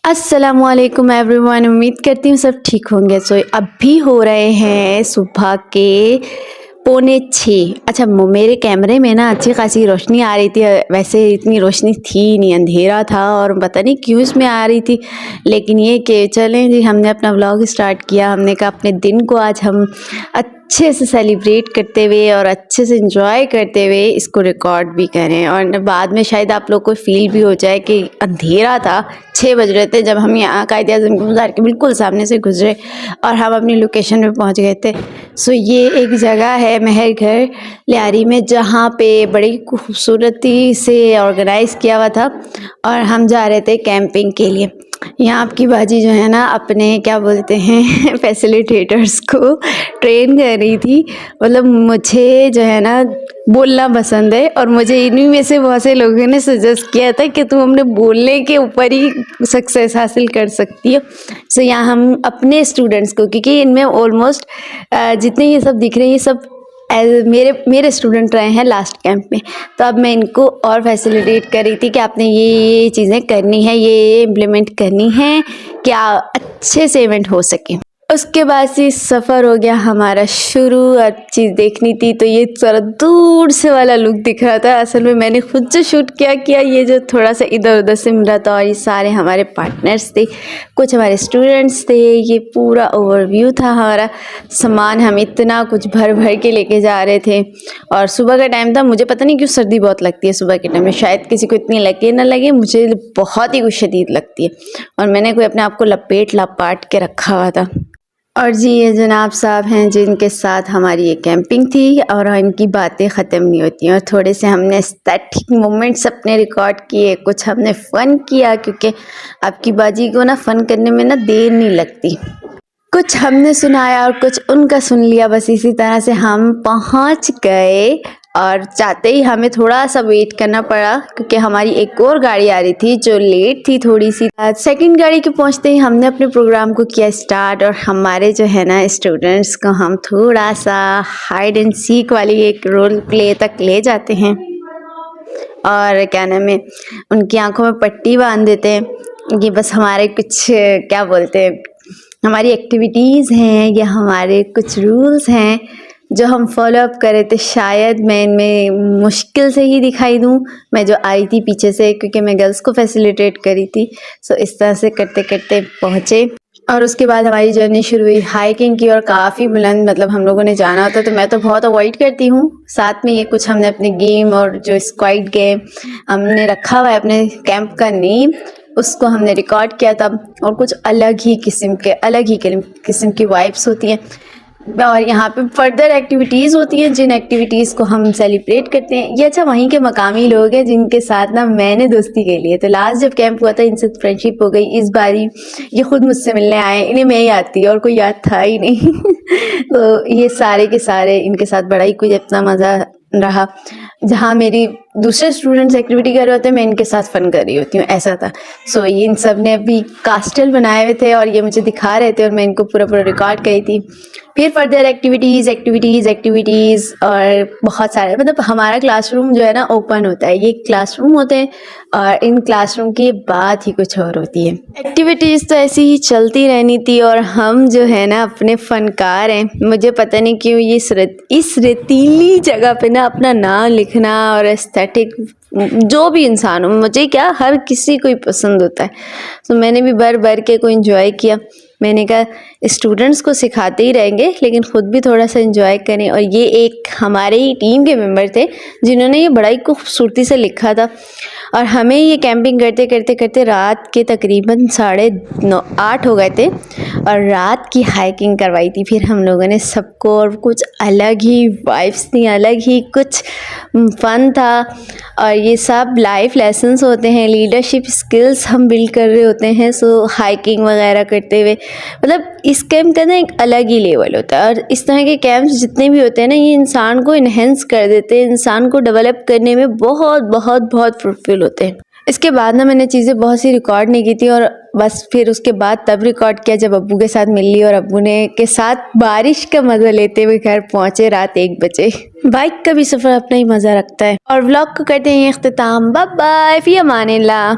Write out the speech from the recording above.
अस्सलामुअलैकुम एवरीवन, उम्मीद करती हूँ सब ठीक होंगे। सो अभी हो रहे हैं सुबह के 5:45। अच्छा, मेरे कैमरे में ना अच्छी खासी रोशनी आ रही थी, वैसे इतनी रोशनी थी नहीं, अंधेरा था और पता नहीं क्यों इसमें आ रही थी। लेकिन ये कि चलें जी, हमने अपना व्लॉग स्टार्ट किया। हमने कहा अपने दिन को आज हम अच्छे से सेलिब्रेट करते हुए और अच्छे से एंजॉय करते हुए इसको रिकॉर्ड भी करें, और बाद में शायद आप लोग को फील भी हो जाए कि अंधेरा था, 6 बज रहे थे जब हम यहाँ कायद-ए-आज़म गुलज़ार के बिल्कुल सामने से गुजरे और हम अपनी लोकेशन पे पहुँच गए थे। सो ये एक जगह है महर घर लियारी में, जहाँ पे बड़ी खूबसूरती से ऑर्गेनाइज़ किया हुआ था और हम जा रहे थे कैंपिंग के लिए। यहाँ आपकी बाजी जो है ना अपने क्या बोलते हैं फैसिलिटेटर्स को ट्रेन कर रही थी। मतलब मुझे जो है ना बोलना पसंद है और मुझे इन्हीं में से बहुत से लोगों ने सजेस्ट किया था कि तुम अपने बोलने के ऊपर ही सक्सेस हासिल कर सकती हो। सो यहाँ हम अपने स्टूडेंट्स को, क्योंकि इनमें ऑलमोस्ट जितने ये सब दिख रहे हैं ये सब मेरे स्टूडेंट रहे हैं लास्ट कैंप में, तो अब मैं इनको और फैसिलिटेट कर रही थी कि आपने ये चीज़ें करनी है, ये इम्प्लीमेंट करनी है, क्या अच्छे से इवेंट हो सके। उसके बाद से सफ़र हो गया हमारा शुरू। अब चीज़ देखनी थी तो ये थोड़ा दूर से वाला लुक दिख रहा था। असल में मैंने खुद से शूट किया ये जो थोड़ा सा इधर उधर से मिला था, और ये सारे हमारे पार्टनर्स थे, कुछ हमारे स्टूडेंट्स थे। ये पूरा ओवरव्यू था हमारा। सामान हम इतना कुछ भर भर के लेके जा रहे थे, और सुबह का टाइम था। मुझे पता नहीं क्यों सर्दी बहुत लगती है सुबह के टाइम में, शायद किसी को इतनी लगे ना लगे, मुझे बहुत ही कुछ शदीद लगती है, और मैंने कोई अपने आप को लपाट के रखा हुआ था। और जी ये जनाब साहब हैं जिनके साथ हमारी ये कैंपिंग थी, और इनकी बातें ख़त्म नहीं होती। और थोड़े से हमने स्टैटिक मोमेंट्स अपने रिकॉर्ड किए, कुछ हमने फ़न किया, क्योंकि आपकी बाजी को ना फ़न करने में ना देर नहीं लगती। कुछ हमने सुनाया और कुछ उनका सुन लिया, बस इसी तरह से हम पहुंच गए। और चाहते ही हमें थोड़ा सा वेट करना पड़ा, क्योंकि हमारी एक और गाड़ी आ रही थी जो लेट थी थोड़ी सी। सेकंड गाड़ी के पहुंचते ही हमने अपने प्रोग्राम को किया स्टार्ट, और हमारे जो है ना स्टूडेंट्स को हम थोड़ा सा हाइड एंड सीक वाली एक रोल प्ले तक ले जाते हैं, और क्या नाम है, उनकी आंखों में पट्टी बांध देते हैं। ये बस हमारे कुछ क्या बोलते हैं, हमारी एक्टिविटीज़ हैं, या हमारे कुछ रूल्स हैं जो हम फॉलो अप कर रहे थे। शायद मैं इनमें मुश्किल से ही दिखाई दूँ, मैं जो आई थी पीछे से, क्योंकि मैं गर्ल्स को फैसिलिटेट करी थी। सो इस तरह से करते करते पहुँचे, और उसके बाद हमारी जर्नी शुरू हुई हाइकिंग की। और काफ़ी बुलंद, मतलब हम लोगों ने जाना होता तो मैं तो बहुत अवॉइड करती हूँ। साथ में ये कुछ हमने अपने गेम और जो स्क्वाड गेम हमने रखा हुआ है अपने कैंप का नेम, उसको हमने रिकॉर्ड किया था। और कुछ अलग ही किस्म की वाइब्स होती हैं, और यहाँ पे फर्दर एक्टिविटीज़ होती हैं जिन एक्टिविटीज़ को हम सेलिब्रेट करते हैं। ये अच्छा वहीं के मकामी लोग हैं जिनके साथ ना मैंने दोस्ती के लिए, तो लास्ट जब कैंप हुआ था इनसे फ्रेंडशिप हो गई। इस बारी ये खुद मुझसे मिलने आए, इन्हें मैं याद थी और कोई याद था ही नहीं तो ये सारे के सारे इनके साथ बड़ा ही कुछ अपना मज़ा रहा। जहाँ मेरी दूसरे स्टूडेंट्स एक्टिविटी कर रहे होते हैं, मैं इनके साथ फ़न कर रही होती हूँ, ऐसा था। सो इन सब ने अभी कास्टल बनाए हुए थे और ये मुझे दिखा रहे थे, और मैं इनको पूरा रिकॉर्ड करी थी। फिर फर्दर एक्टिविटीज़ और बहुत सारे, मतलब हमारा क्लासरूम जो है ना ओपन होता है, ये क्लासरूम होते हैं, और इन क्लासरूम की बात ही कुछ और होती है। एक्टिविटीज़ तो ऐसी ही चलती रहनी थी, और हम जो है ना अपने फ़नकार हैं। मुझे पता नहीं क्यों ये इस रेतीली जगह पे ना अपना नाम लिखना और एस्थेटिक, जो भी इंसान हो, मुझे क्या हर किसी को ही पसंद होता है। तो मैंने भी भर के को एंजॉय किया। मैंने कहा स्टूडेंट्स को सिखाते ही रहेंगे, लेकिन ख़ुद भी थोड़ा सा एंजॉय करें। और ये एक हमारे ही टीम के मेंबर थे जिन्होंने ये बड़ा ही खूबसूरती से लिखा था। और हमें ये कैंपिंग करते रात के तकरीबन 8:30 हो गए थे, और रात की हाइकिंग करवाई थी फिर हम लोगों ने सबको। और कुछ अलग ही वाइब्स थी, अलग ही कुछ फ़न था। और ये सब लाइफ लेसन्स होते हैं, लीडरशिप स्किल्स हम बिल्ड कर रहे होते हैं। सो हाइकिंग वगैरह करते हुए, मतलब इस कैंप का ना एक अलग ही लेवल होता है। और इस तरह के कैंप्स जितने भी होते हैं ना, ये इंसान को इन्हेंस कर देते हैं, इंसान को डेवलप करने में बहुत फ्रूटफुल होते हैं। इसके बाद ना मैंने चीज़ें बहुत सी रिकॉर्ड नहीं की थी, और बस फिर उसके बाद तब रिकॉर्ड किया जब अब्बू के साथ मिल ली, और अब्बू ने के साथ बारिश का मज़ा लेते हुए घर पहुँचे रात 1 बजे। बाइक का भी सफ़र अपना ही मज़ा रखता है। और व्लॉग को करते हैं इख्तिताम। बाय बाय, फ़ी अमानिल्लाह।